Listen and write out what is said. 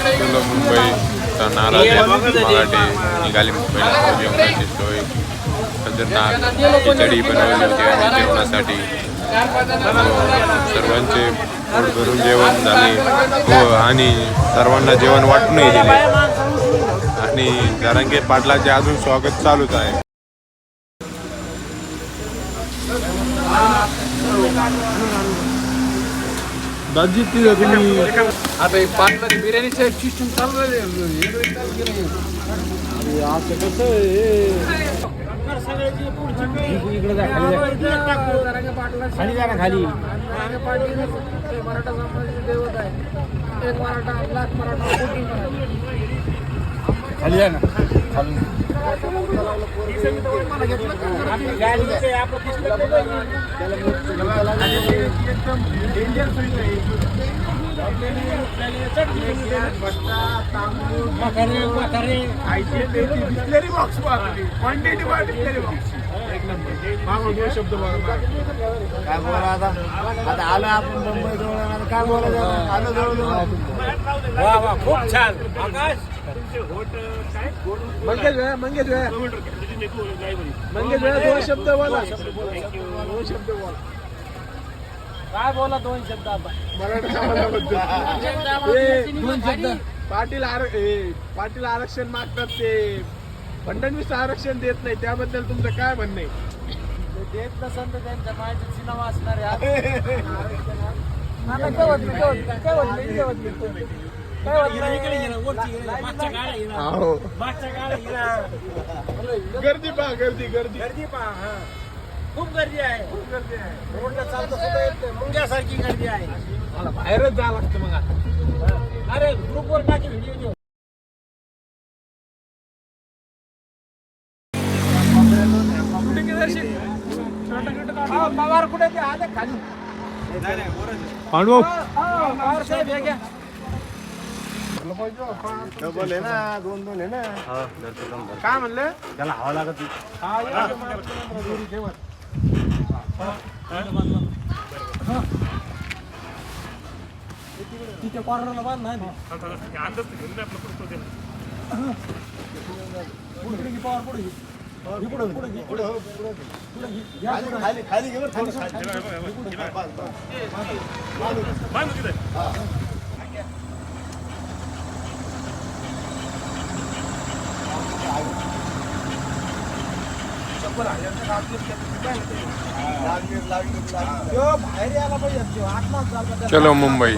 चलो मुंबईचा नारा मराठी निघाली मुंबईला जेवणाची सोय खतरनाक खिचडी बनवली होती आणि जेवणासाठी सर्वांचे पोट भरून जेवण झाले हो आणि सर्वांना जेवण वाटूनही दिले आणि जरांगे पाटलाचे अजून स्वागत चालूच आहे. दाजी तुम्ही आता पाटलाची बिर्याणीचं सिस्टम चालू आहे. असं कसं इकडे जा खाली जा ना खाली मराठा समाजाचे दैवत आहे. एक मराठा लाख मराठा खाली जा ना खाली काय बोला आता आलो आपण मुंबई जवळ काय बोलायचं आलो जवळ वा वा खूप छान मंगेश दोन शब्द बोला दोन शब्द बोला काय बोला दोन शब्द मराठा समाजाबद्दल दोन शब्द पाटील आरक्षण मागतात ते फडणवीस आरक्षण देत नाही त्याबद्दल तुमचं काय म्हणणं आहे? देत नसेल तर त्यांच्या माहिती सिनेमा असणार आहे. गर्दी पहा गर्दी पहा खूप गर्दी आहे रोडला चालतं सुद्धा येत नाही मुंग्यासारखी गर्दी आहे. मला बाहेरच जावं लागतं मग आता. अरे ग्रुपवर टाकी व्हिडिओ पवार कुठे ते आले खाली पांडव पवार साहेब हे घ्या. डबल आहे ना दोन आहे ना काय म्हणलं त्याला हवा लागत तिथे कॉर्नरला बांध ना खाली खाली घे चलो मुंबई.